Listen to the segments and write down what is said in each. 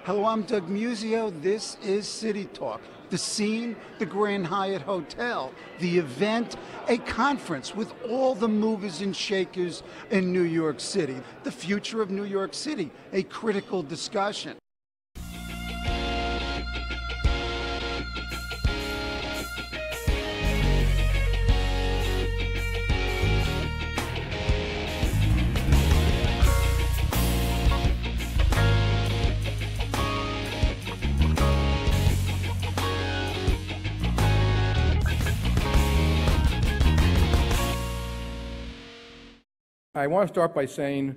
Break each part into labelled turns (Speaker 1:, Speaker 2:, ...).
Speaker 1: Hello, I'm Doug Muzzio. This is City Talk. The scene, the Grant Hyatt Hotel. The event, a conference with all the movers and shakers in New York City. The future of New York City, a critical discussion.
Speaker 2: I want to start by saying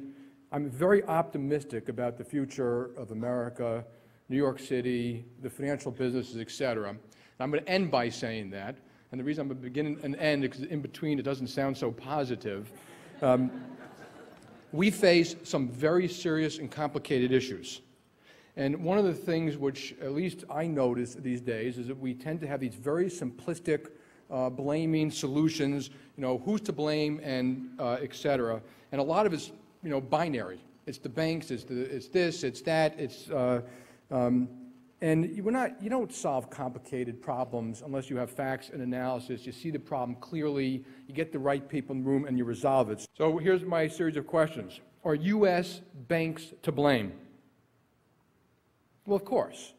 Speaker 2: I'm very optimistic about the future of America, New York City, the financial businesses, et cetera. And I'm going to end by saying that. And the reason I'm going to begin and end is because in between it doesn't sound so positive. We face some very serious and complicated issues. And one of the things which at least I notice these days is that we tend to have these very simplistic blaming solutions, who's to blame and et cetera. And a lot of it's, binary. It's the banks, it's this, it's that, and you don't solve complicated problems unless you have facts and analysis. You see the problem clearly, you get the right people in the room, and you resolve it. So here's my series of questions. Are U.S. banks to blame? Well, of course.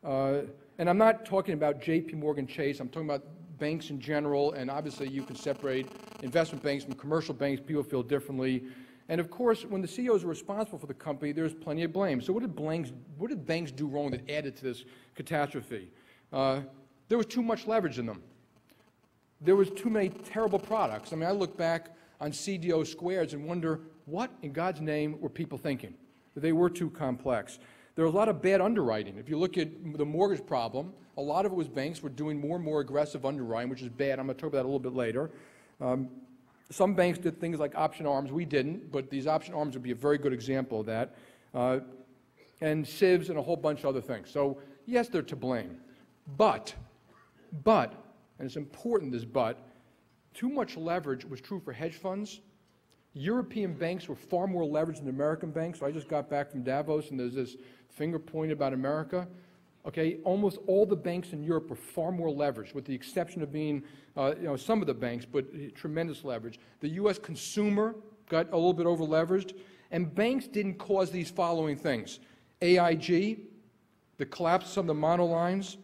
Speaker 2: And I'm not talking about JPMorgan Chase. I'm talking about banks in general, and obviously you can separate investment banks from commercial banks. People feel differently. And of course, when the CEOs are responsible for the company, there's plenty of blame. So what did banks do wrong that added to this catastrophe? There was too much leverage in them. There was too many terrible products. I mean, I look back on CDO squares and wonder, what in God's name were people thinking? They were too complex. There was a lot of bad underwriting. If you look at the mortgage problem, a lot of it was banks were doing more and more aggressive underwriting, which is bad. I'm going to talk about that a little bit later. Some banks did things like option arms. We didn't, but these option arms would be a very good example of that. And civs and a whole bunch of other things. So, yes, they're to blame. But, and it's important, this but, too much leverage was true for hedge funds. European banks were far more leveraged than American banks. So I just got back from Davos, and there's this finger pointed about America. Okay, almost all the banks in Europe were far more leveraged, with the exception of being, some of the banks, but tremendous leverage. The U.S. consumer got a little bit over leveraged, and banks didn't cause these following things: AIG, the collapse of some of the monolines,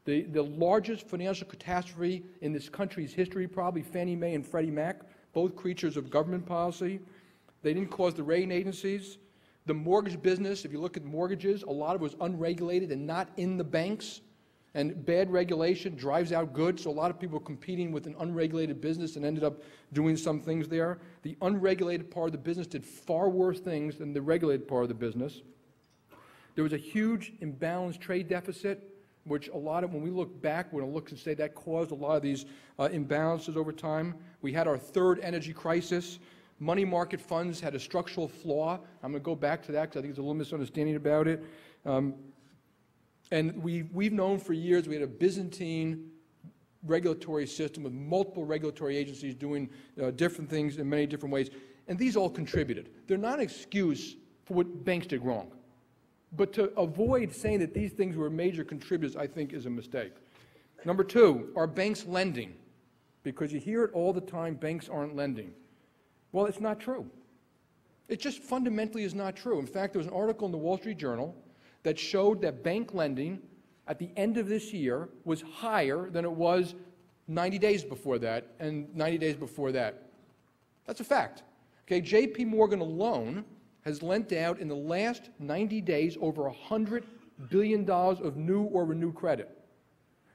Speaker 2: the largest financial catastrophe in this country's history, probably Fannie Mae and Freddie Mac, both creatures of government policy. They didn't cause the rating agencies. The mortgage business, if you look at mortgages, a lot of it was unregulated and not in the banks. And bad regulation drives out good, so a lot of people were competing with an unregulated business and ended up doing some things there. The unregulated part of the business did far worse things than the regulated part of the business. There was a huge imbalanced trade deficit, which a lot of, when we look back, we're going to look and say that caused a lot of these imbalances over time. We had our third energy crisis. Money market funds had a structural flaw. I'm going to go back to that because I think there's a little misunderstanding about it. And we've known for years we had a Byzantine regulatory system with multiple regulatory agencies doing different things in many different ways. And these all contributed. They're not an excuse for what banks did wrong. But to avoid saying that these things were major contributors, I think, is a mistake. Number two, are banks lending? Because you hear it all the time, banks aren't lending. Well, it's not true. It just fundamentally is not true. In fact, there was an article in the Wall Street Journal that showed that bank lending at the end of this year was higher than it was 90 days before that and 90 days before that. That's a fact. Okay, JPMorgan alone has lent out in the last 90 days over $100 billion of new or renewed credit.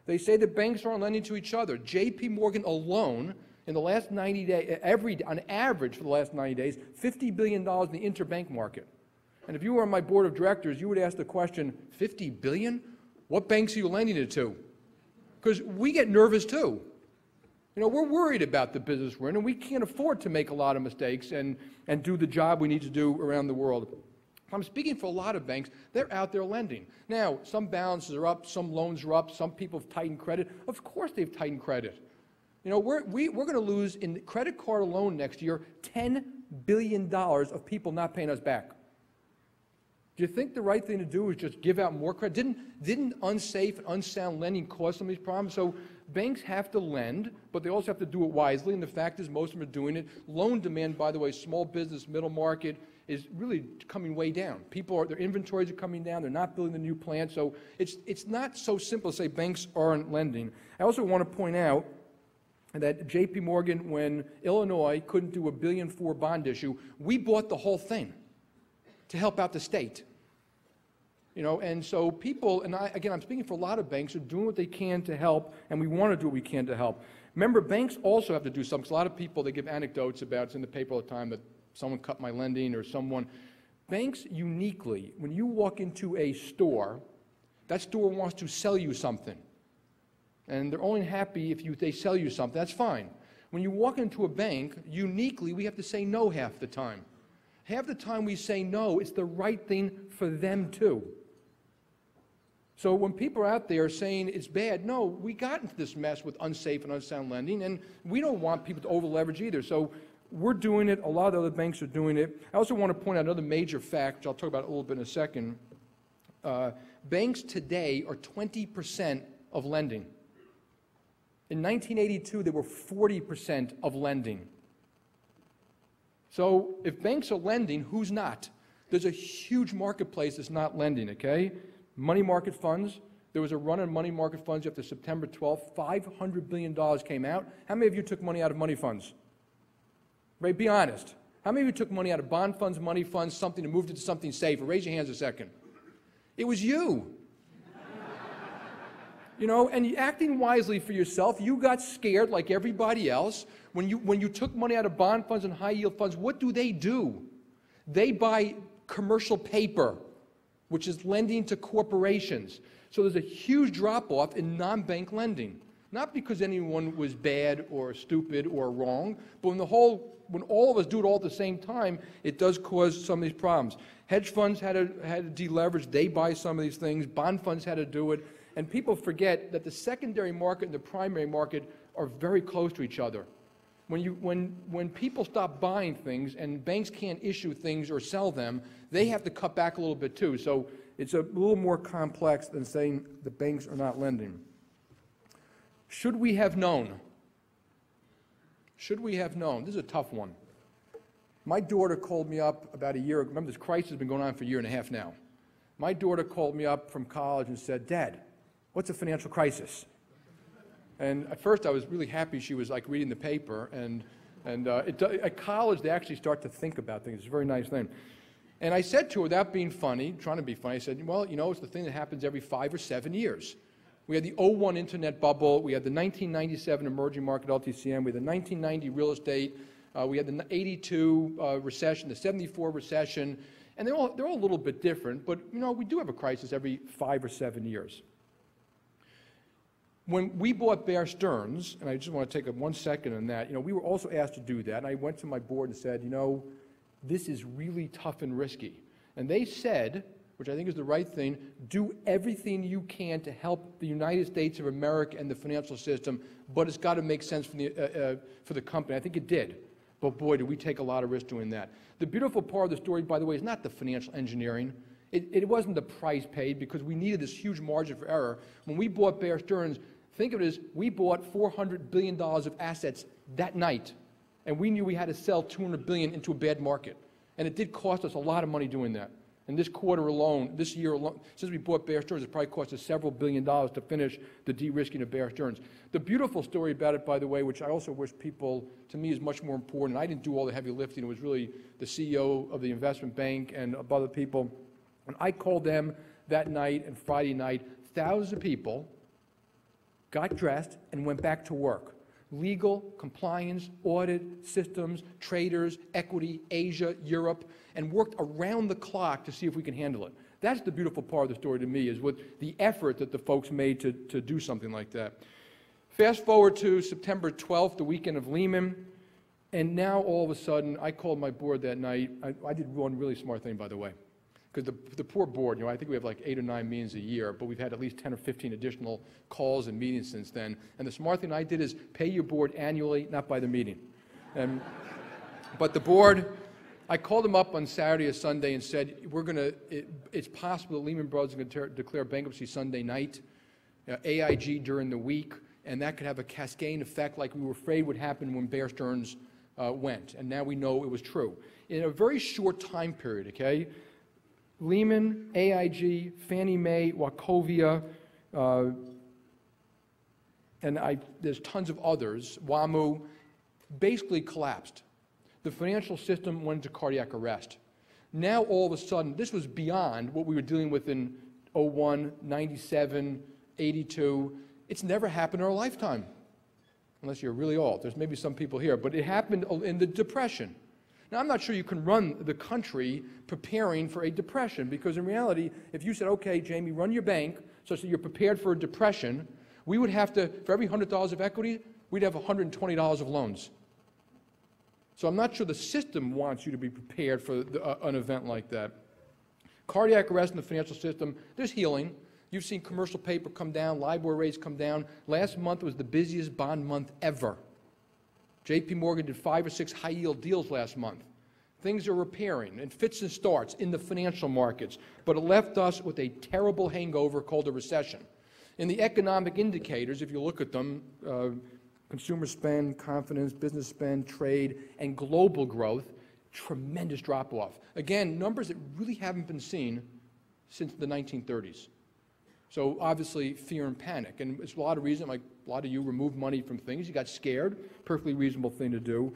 Speaker 2: They say that banks aren't lending to each other. JPMorgan alone, in the last 90 days, on average for the last 90 days, $50 billion in the interbank market. And if you were on my board of directors, you would ask the question, $50 billion? What banks are you lending it to? Because we get nervous too. We're worried about the business we're in, and we can't afford to make a lot of mistakes and do the job we need to do around the world. I'm speaking for a lot of banks. They're out there lending. Now, some balances are up, some loans are up, some people have tightened credit. Of course they've tightened credit. We're going to lose in credit card alone next year $10 billion of people not paying us back. Do you think the right thing to do is just give out more credit? Didn't unsafe and unsound lending cause some of these problems? So banks have to lend, but they also have to do it wisely, and the fact is most of them are doing it. Loan demand, by the way, small business, middle market, is really coming way down. Their inventories are coming down. They're not building the new plants. So it's not so simple to say banks aren't lending. I also want to point out that JPMorgan, when Illinois couldn't do a $1.4 billion bond issue, we bought the whole thing to help out the state. And so people, and again, I'm speaking for a lot of banks, are doing what they can to help, and we want to do what we can to help. Remember, banks also have to do something, because a lot of people, they give anecdotes about, it's in the paper all the time, that someone cut my lending or someone. Banks uniquely, when you walk into a store, that store wants to sell you something. And they're only happy if they sell you something. That's fine. When you walk into a bank, uniquely, we have to say no half the time. Half the time we say no, it's the right thing for them too. So when people are out there saying it's bad, no, we got into this mess with unsafe and unsound lending, and we don't want people to over-leverage either. So we're doing it. A lot of the other banks are doing it. I also want to point out another major fact, which I'll talk about a little bit in a second. Banks today are 20% of lending. In 1982, they were 40% of lending. So if banks are lending, who's not? There's a huge marketplace that's not lending, okay? Money market funds. There was a run on money market funds after September 12th. $500 billion came out. How many of you took money out of money funds? Right, be honest. How many of you took money out of bond funds, money funds, something, and moved it to something safer? Raise your hands a second. It was you. And acting wisely for yourself, you got scared like everybody else. When you took money out of bond funds and high yield funds, what do? They buy commercial paper, which is lending to corporations. So there's a huge drop-off in non-bank lending. Not because anyone was bad or stupid or wrong, but when all of us do it all at the same time, it does cause some of these problems. Hedge funds had to deleverage. They buy some of these things. Bond funds had to do it. And people forget that the secondary market and the primary market are very close to each other. When people stop buying things and banks can't issue things or sell them, they have to cut back a little bit too. So it's a little more complex than saying the banks are not lending. Should we have known? Should we have known? This is a tough one. My daughter called me up about a year ago. Remember, this crisis has been going on for a year and a half now. My daughter called me up from college and said, "Dad, what's a financial crisis?" And at first I was really happy she was like reading the paper, and at college they actually start to think about things. It's a very nice thing. And I said to her, without being funny, trying to be funny, I said, well, it's the thing that happens every 5 or 7 years. We had the '01 internet bubble, we had the 1997 emerging market LTCM, we had the 1990 real estate, we had the '82 recession, the '74 recession, and they're all a little bit different, but we do have a crisis every 5 or 7 years. When we bought Bear Stearns, and I just want to take 1 second on that, we were also asked to do that, and I went to my board and said, this is really tough and risky. And they said, which I think is the right thing, do everything you can to help the United States of America and the financial system, but it's got to make sense for the company. I think it did. But boy, did we take a lot of risk doing that. The beautiful part of the story, by the way, is not the financial engineering. It wasn't the price paid, because we needed this huge margin for error. When we bought Bear Stearns, think of it as we bought $400 billion of assets that night, and we knew we had to sell $200 billion into a bad market. And it did cost us a lot of money doing that. And this quarter alone, this year alone, since we bought Bear Stearns, it probably cost us several $1 billion to finish the de-risking of Bear Stearns. The beautiful story about it, by the way, which I also wish people, to me, is much more important, and I didn't do all the heavy lifting, it was really the CEO of the investment bank and other people. When I called them that night and Friday night, thousands of people got dressed and went back to work. Legal, compliance, audit, systems, traders, equity, Asia, Europe, and worked around the clock to see if we can handle it. That's the beautiful part of the story to me, is with the effort that the folks made to do something like that. Fast forward to September 12th, the weekend of Lehman, and now all of a sudden, I called my board that night. I did one really smart thing, by the way. Because the poor board, I think we have like 8 or 9 meetings a year, but we've had at least 10 or 15 additional calls and meetings since then. And the smart thing I did is pay your board annually, not by the meeting. But the board, I called them up on Saturday or Sunday and said, it's possible that Lehman Brothers is going to declare bankruptcy Sunday night, AIG during the week, and that could have a cascading effect like we were afraid would happen when Bear Stearns went. And now we know it was true. In a very short time period, okay, Lehman, AIG, Fannie Mae, Wachovia, and there's tons of others, WAMU, basically collapsed. The financial system went into cardiac arrest. Now, all of a sudden, this was beyond what we were dealing with in 01, 97, 82. It's never happened in our lifetime, unless you're really old. There's maybe some people here, but it happened in the Depression. Now, I'm not sure you can run the country preparing for a depression, because in reality, if you said, okay, Jamie, run your bank such that you're prepared for a depression, we would have to, for every $100 of equity, we'd have $120 of loans. So I'm not sure the system wants you to be prepared for an event like that. Cardiac arrest in the financial system, there's healing. You've seen commercial paper come down, LIBOR rates come down. Last month was the busiest bond month ever. JPMorgan did 5 or 6 high-yield deals last month. Things are repairing, and fits and starts in the financial markets, but it left us with a terrible hangover called a recession. In the economic indicators, if you look at them, consumer spend, confidence, business spend, trade, and global growth, tremendous drop-off. Again, numbers that really haven't been seen since the 1930s. So obviously, fear and panic. And it's a lot of reason, like a lot of you removed money from things. You got scared, perfectly reasonable thing to do.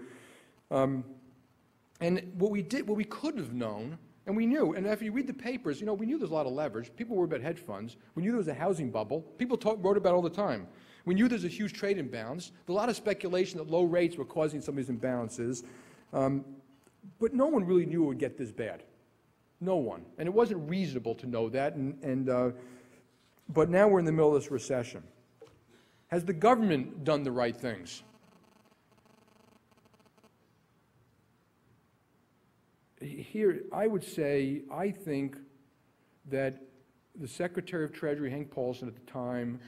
Speaker 2: And what we could have known, and we knew, and if you read the papers, you know, we knew there's a lot of leverage. People worried about hedge funds. We knew there was a housing bubble. People wrote about it all the time. We knew there's a huge trade imbalance. There's a lot of speculation that low rates were causing some of these imbalances. But no one really knew it would get this bad. No one. And it wasn't reasonable to know that. But now we're in the middle of this recession. Has the government done the right things? Here, I would say, I think that the Secretary of Treasury, Hank Paulson at the time,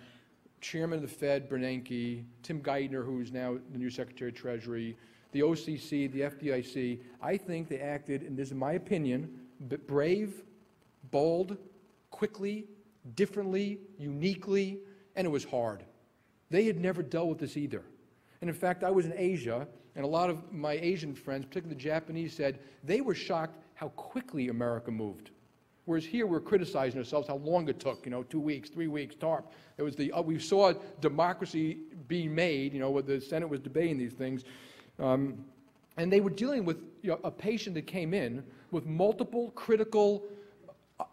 Speaker 2: Chairman of the Fed, Bernanke, Tim Geithner, who is now the new Secretary of Treasury, the OCC, the FDIC, I think they acted, and this is my opinion, brave, bold, quickly, differently, uniquely, and it was hard. They had never dealt with this either. And in fact, I was in Asia, and a lot of my Asian friends, particularly the Japanese, said they were shocked how quickly America moved. Whereas here we're criticizing ourselves how long it took, 2 weeks, 3 weeks, TARP. It was we saw democracy being made, where the Senate was debating these things. And they were dealing with a patient that came in with multiple critical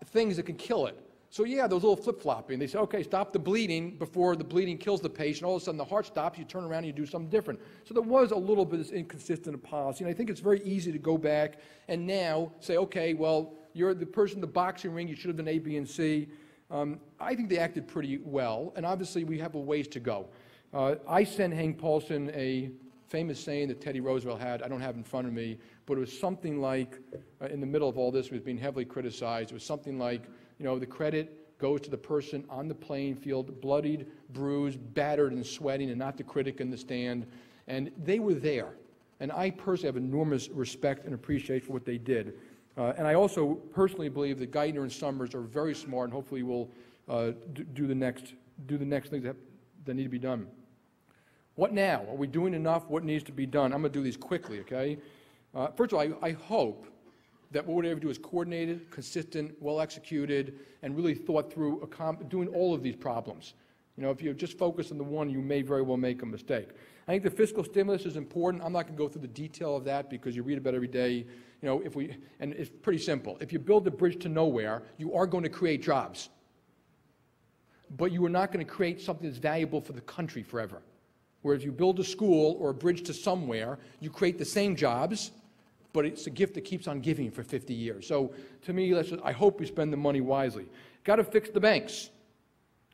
Speaker 2: things that can kill it. So yeah, there was a little flip-flopping. They said, okay, stop the bleeding before the bleeding kills the patient. All of a sudden the heart stops, you turn around and you do something different. So there was a little bit of inconsistent policy. And I think it's very easy to go back and now say, okay, well, you're the person in the boxing ring, you should have done A, B, and C. I think they acted pretty well, and obviously we have a ways to go. I sent Hank Paulson a famous saying that Teddy Roosevelt had, I don't have it in front of me, but it was something like, in the middle of all this, was being heavily criticized, it was something like, the credit goes to the person on the playing field, bloodied, bruised, battered, and sweating, and not the critic in the stand. And they were there. And I personally have enormous respect and appreciation for what they did. And I also personally believe that Geithner and Summers are very smart, and hopefully will do the next things that need to be done. What now? Are we doing enough? What needs to be done? I'm going to do these quickly, okay? First of all, I hope that what we're able to do is coordinated, consistent, well-executed, and really thought through doing all of these problems. If you just focus on the one, you may very well make a mistake. I think the fiscal stimulus is important. I'm not going to go through the detail of that because you read about it every day. And it's pretty simple. If you build a bridge to nowhere, you are going to create jobs. But you are not going to create something that's valuable for the country forever. Whereas you build a school or a bridge to somewhere, you create the same jobs, but it's a gift that keeps on giving for 50 years. So to me, I hope we spend the money wisely. Got to fix the banks.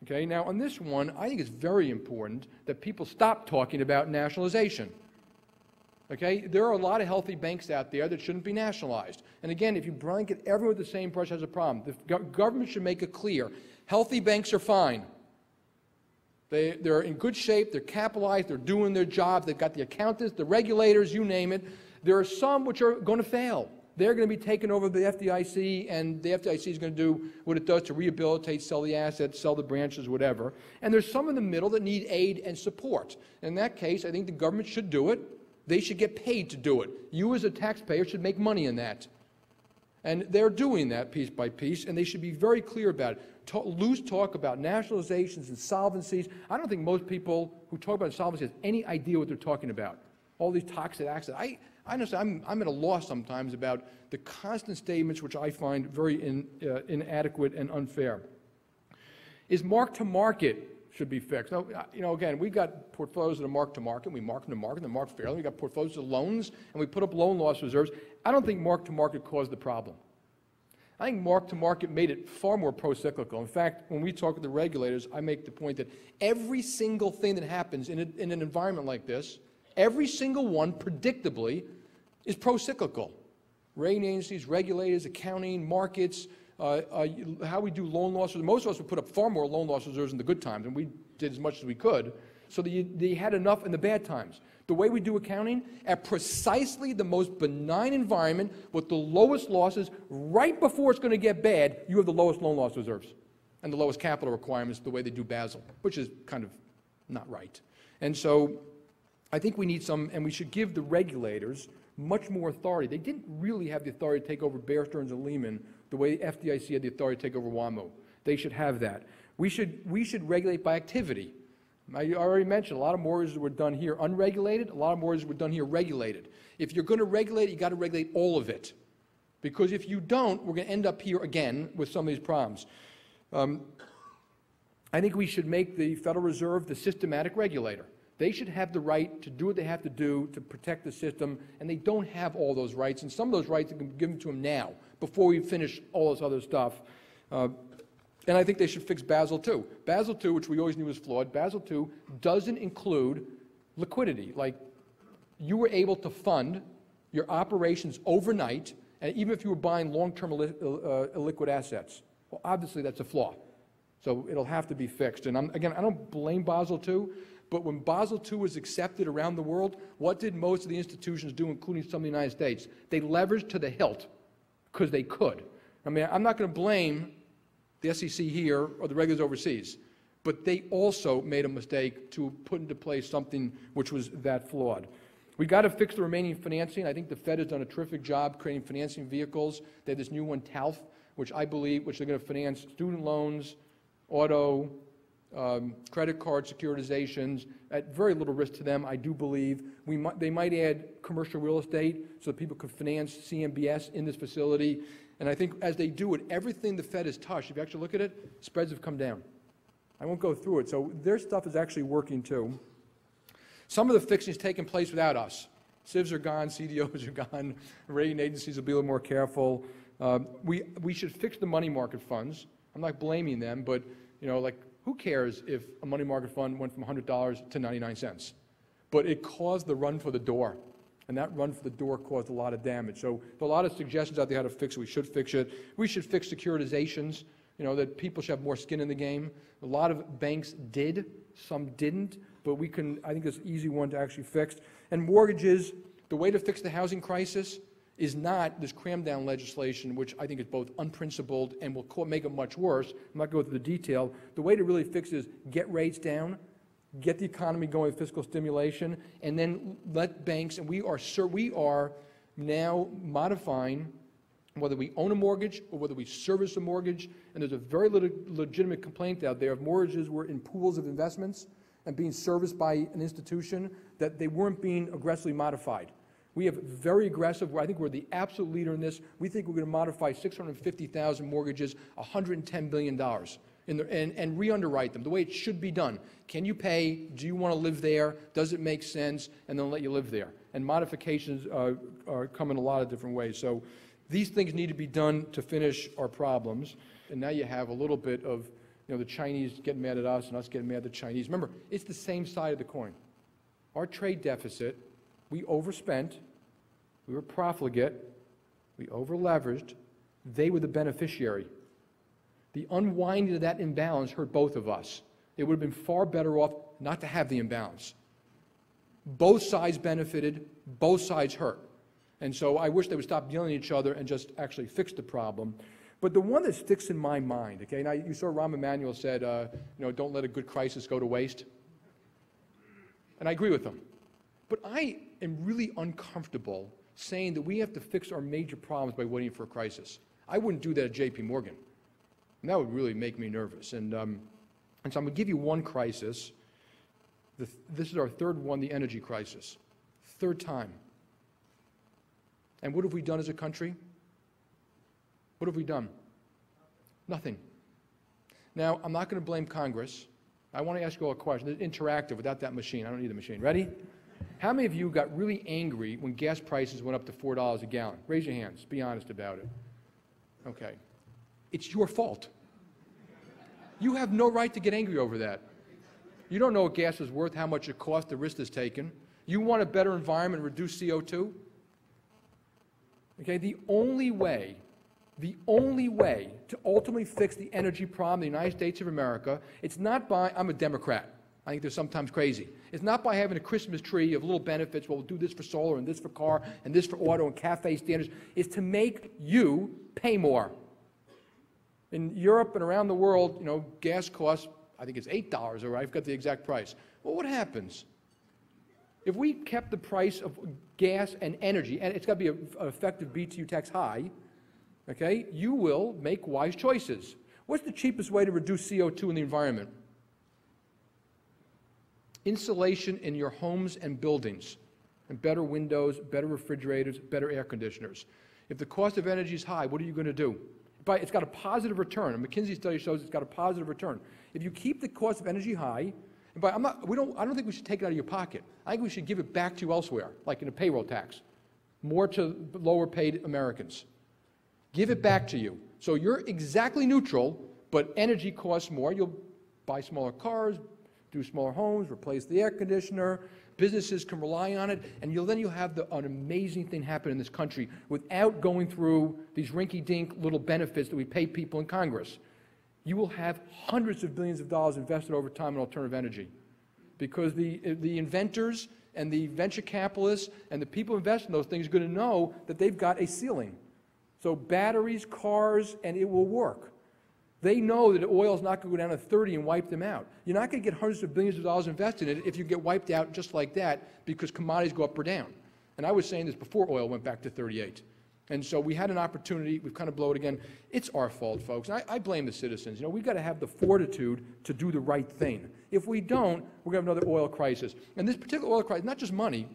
Speaker 2: Okay, now on this one, I think it's very important that people stop talking about nationalization. Okay, there are a lot of healthy banks out there that shouldn't be nationalized. And again, if you blanket everyone with the same brush has a problem. The government should make it clear. Healthy banks are fine. They're in good shape, they're capitalized, they're doing their job, they've got the accountants, the regulators, you name it. There are some which are going to fail. they're going to be taken over by the FDIC, and the FDIC is going to do what it does to rehabilitate, sell the assets, sell the branches, whatever. And there's some in the middle that need aid and support. In that case, I think the government should do it. They should get paid to do it. You as a taxpayer should make money in that. And they're doing that piece by piece, and they should be very clear about it. Loose talk about nationalizations and solvencies. I don't think most people who talk about insolvency have any idea what they're talking about. All these toxic accidents. I understand, I'm at a loss sometimes about the constant statements which I find very inadequate and unfair. Is mark-to-market should be fixed. Now, again, we've got portfolios that are mark-to-market. We mark them to market, they're marked fairly. We've got portfolios of loans, and we put up loan loss reserves. I don't think mark-to-market caused the problem. I think mark-to-market made it far more pro-cyclical. In fact, when we talk with the regulators, I make the point that every single thing that happens in an environment like this, every single one, predictably, is pro-cyclical. Rating agencies, regulators, accounting, markets, how we do loan loss reserves. Most of us would put up far more loan loss reserves in the good times, and we did as much as we could, so that you had enough in the bad times. The way we do accounting, at precisely the most benign environment with the lowest losses, right before it's going to get bad, you have the lowest loan loss reserves and the lowest capital requirements the way they do Basel, which is kind of not right. And so I think we need some, and we should give the regulators much more authority. They didn't really have the authority to take over Bear Stearns and Lehman the way FDIC had the authority to take over WAMU. They should have that. We should regulate by activity. I already mentioned a lot of mortgages were done here unregulated, a lot of mortgages were done here regulated. If you're going to regulate it, you've got to regulate all of it. Because if you don't, we're going to end up here again with some of these problems. I think we should make the Federal Reserve the systematic regulator. They should have the right to do what they have to do to protect the system, and they don't have all those rights. And some of those rights are going to be given to them now, before we finish all this other stuff. And I think they should fix Basel II. Basel II, which we always knew was flawed, Basel II doesn't include liquidity. Like, you were able to fund your operations overnight, and even if you were buying long-term illiquid assets. Well, obviously that's a flaw. So it'll have to be fixed. And again, I don't blame Basel II, but when Basel II was accepted around the world, what did most of the institutions do, including some of the United States? They leveraged to the hilt because they could. I mean, I'm not going to blame the SEC here or the regulators overseas, but they also made a mistake to put into place something which was that flawed. We got to fix the remaining financing. I think the Fed has done a terrific job creating financing vehicles. They have this new one, TALF, which I believe, which they're going to finance student loans, auto, credit card securitizations at very little risk to them, I do believe. They might add commercial real estate so that people could finance CMBS in this facility. And I think as they do it, everything the Fed has touched, if you actually look at it, spreads have come down. I won't go through it. So their stuff is actually working too. Some of the fixing is taking place without us. CIVs are gone, CDOs are gone, rating agencies will be a little more careful. We should fix the money market funds. I'm not blaming them, but who cares if a money market fund went from $100 to 99 cents? But it caused the run for the door. And that run for the door caused a lot of damage. So there are a lot of suggestions out there how to fix it. We should fix it. We should fix securitizations, that people should have more skin in the game. A lot of banks did, some didn't, but I think it's an easy one to actually fix. And mortgages, the way to fix the housing crisis is not this cram-down legislation, which I think is both unprincipled and will make it much worse. I'm not going to go through the detail. The way to really fix it is get rates down, get the economy going with fiscal stimulation, and then let banks, and we are now modifying whether we own a mortgage or whether we service a mortgage, and there's a very legitimate complaint out there of mortgages were in pools of investments and being serviced by an institution that they weren't being aggressively modified. We have very aggressive, I think we're the absolute leader in this. We think we're going to modify 650,000 mortgages, $110 billion. And re-underwrite them the way it should be done. Can you pay? Do you want to live there? Does it make sense? And then let you live there. And modifications come in a lot of different ways. So these things need to be done to finish our problems. And now you have a little bit of the Chinese getting mad at us and us getting mad at the Chinese. Remember, it's the same side of the coin. Our trade deficit, we overspent, we were profligate, we over-leveraged, they were the beneficiary. The unwinding of that imbalance hurt both of us. It would have been far better off not to have the imbalance. Both sides benefited, both sides hurt. And so I wish they would stop yelling at each other and just actually fix the problem. But the one that sticks in my mind, okay, now you saw Rahm Emanuel said, don't let a good crisis go to waste. And I agree with him. But I am really uncomfortable saying that we have to fix our major problems by waiting for a crisis. I wouldn't do that at JPMorgan. And that would really make me nervous. And so I'm going to give you one crisis. This is our third one, the energy crisis. Third time. And what have we done as a country? What have we done? Nothing. Now, I'm not going to blame Congress. I want to ask you all a question. It's interactive without that machine. I don't need the machine. Ready? How many of you got really angry when gas prices went up to $4 a gallon? Raise your hands. Be honest about it. Okay. It's your fault. You have no right to get angry over that. You don't know what gas is worth, how much it costs, the risk is taken. You want a better environment, reduce CO2? Okay, the only way to ultimately fix the energy problem in the United States of America, it's not by, I'm a Democrat. I think they're sometimes crazy. It's not by having a Christmas tree of little benefits, well, we'll do this for solar and this for car and this for auto and cafe standards. It's to make you pay more. In Europe and around the world, gas costs, I think it's $8, all right? I've got the exact price. Well, what happens? If we kept the price of gas and energy, and it's got to be an effective BTU tax high, okay, you will make wise choices. What's the cheapest way to reduce CO2 in the environment? Insulation in your homes and buildings, and better windows, better refrigerators, better air conditioners. If the cost of energy is high, what are you going to do? It's got a positive return. A McKinsey study shows it's got a positive return. If you keep the cost of energy high, and I don't think we should take it out of your pocket. I think we should give it back to you elsewhere, like in a payroll tax, more to lower paid Americans. Give it back to you. So you're exactly neutral, but energy costs more. You'll buy smaller cars, do smaller homes, replace the air conditioner. Businesses can rely on it, and then you'll have an amazing thing happen in this country without going through these rinky-dink little benefits that we pay people in Congress. You will have hundreds of billions of dollars invested over time in alternative energy, because the inventors and the venture capitalists and the people investing in those things are going to know that they've got a ceiling. So batteries, cars, and it will work. They know that oil is not going to go down to 30 and wipe them out. You're not going to get hundreds of billions of dollars invested in it if you get wiped out just like that because commodities go up or down. And I was saying this before oil went back to 38. And so we had an opportunity. We've kind of blown it again. It's our fault, folks. And I blame the citizens. We've got to have the fortitude to do the right thing. If we don't, we're going to have another oil crisis. And this particular oil crisis, not just money,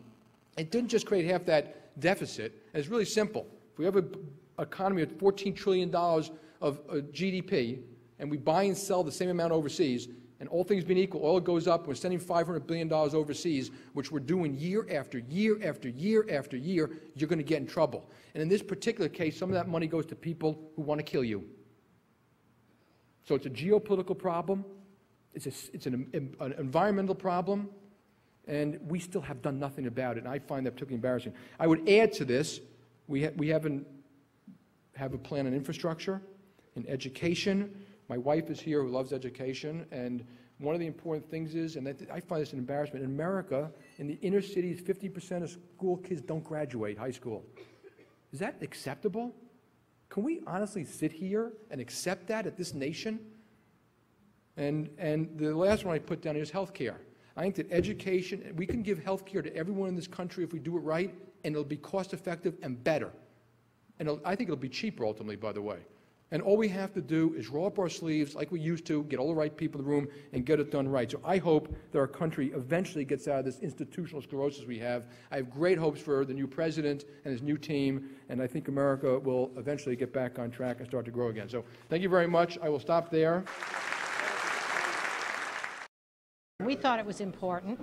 Speaker 2: it didn't just create half that deficit. And it's really simple. If we have an economy of $14 trillion of GDP, and we buy and sell the same amount overseas, and all things being equal, oil goes up, we're sending $500 billion overseas, which we're doing year after year after year after year, you're going to get in trouble. And in this particular case, some of that money goes to people who want to kill you. So it's a geopolitical problem, it's an environmental problem, and we still have done nothing about it, and I find that particularly embarrassing. I would add to this, we have a plan on infrastructure, in education. My wife is here who loves education, and one of the important things is, and I find this an embarrassment, in America, in the inner cities, 50% of school kids don't graduate high school. Is that acceptable? Can we honestly sit here and accept that at this nation? And the last one I put down is health care. I think that education, we can give health care to everyone in this country if we do it right, and it'll be cost effective and better. And I think it'll be cheaper ultimately, by the way. And all we have to do is roll up our sleeves like we used to, get all the right people in the room, and get it done right. So I hope that our country eventually gets out of this institutional sclerosis we have. I have great hopes for the new president and his new team, and I think America will eventually get back on track and start to grow again. So thank you very much. I will stop there.
Speaker 3: We thought it was important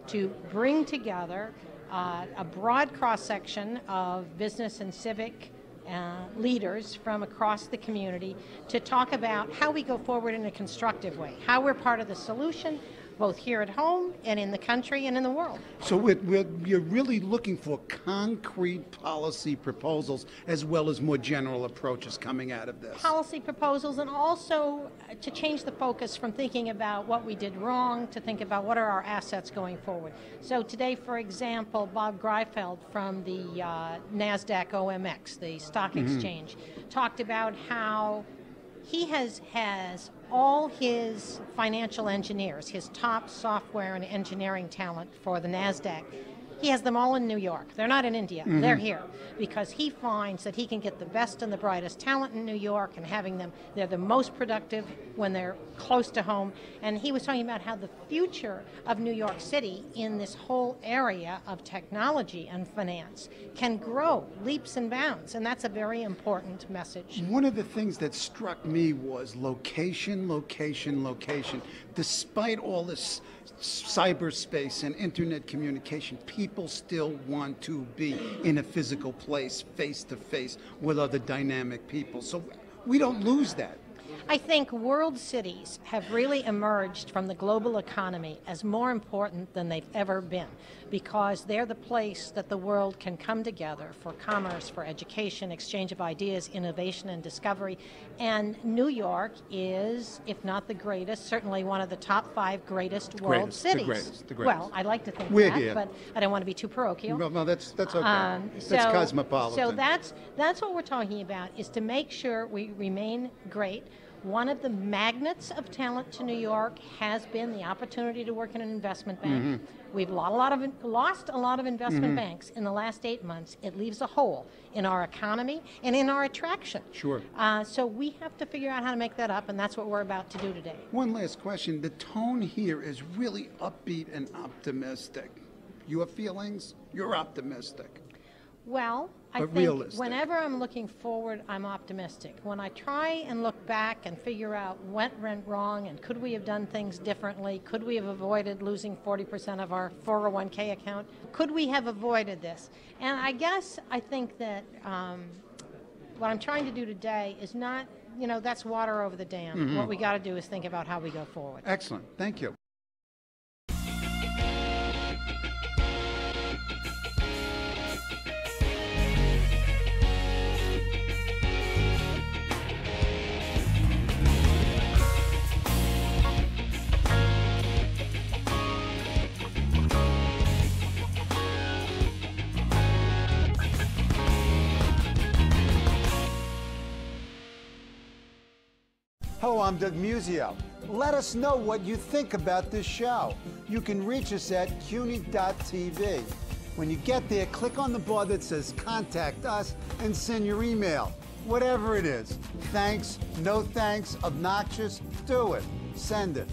Speaker 3: to bring together a broad cross-section of business and civic leaders from across the community to talk about how we go forward in a constructive way, how we're part of the solution, both here at home and in the country and in the world.
Speaker 1: So you're really looking for concrete policy proposals as well as more general approaches coming out of this.
Speaker 3: Policy proposals, and also to change the focus from thinking about what we did wrong to think about what are our assets going forward. So today, for example, Bob Greifeld from the NASDAQ OMX, the stock exchange, talked about how he has all his financial engineers, his top software and engineering talent for the NASDAQ, he has them all in New York. They're not in India. They're here because he finds that he can get the best and the brightest talent in New York, and having them, they're the most productive when they're close to home. And he was talking about how the future of New York City in this whole area of technology and finance can grow leaps and bounds, and that's a very important message.
Speaker 1: One of the things that struck me was location, location, location. Despite all this cyberspace and internet communication, people still want to be in a physical place, face to face with other dynamic people. So we don't lose that.
Speaker 3: I think world cities have really emerged from the global economy as more important than they've ever been, because they're the place that the world can come together for commerce, for education, exchange of ideas, innovation, and discovery. And New York is, if not the greatest, certainly one of the top 5 greatest world cities.
Speaker 1: The greatest.
Speaker 3: Well, I like to think
Speaker 1: We're
Speaker 3: that,
Speaker 1: here.
Speaker 3: but I don't want to be too parochial.
Speaker 1: No, that's okay. That's cosmopolitan.
Speaker 3: So that's what we're talking about, is to make sure we remain great. One of the magnets of talent to New York has been the opportunity to work in an investment bank. We've lost a lot of investment banks in the last 8 months. It leaves a hole in our economy and in our attraction.
Speaker 1: Sure.
Speaker 3: So we have to figure out how to make that up, and that's what we're about to do today.
Speaker 1: One last question. The tone here is really upbeat and optimistic. Your feelings? You're optimistic.
Speaker 3: Well, I think
Speaker 1: realistic.
Speaker 3: Whenever I'm looking forward, I'm optimistic. When I try and look back and figure out what went wrong and could we have done things differently, could we have avoided losing 40% of our 401k account, could we have avoided this? And I think that what I'm trying to do today is not, that's water over the dam. What we got to do is think about how we go forward.
Speaker 1: Excellent. Thank you. Hello, I'm Doug Muzzio. Let us know what you think about this show. You can reach us at CUNY.tv. When you get there, click on the bar that says Contact Us and send your email. Whatever it is. Thanks, no thanks, obnoxious, do it. Send it.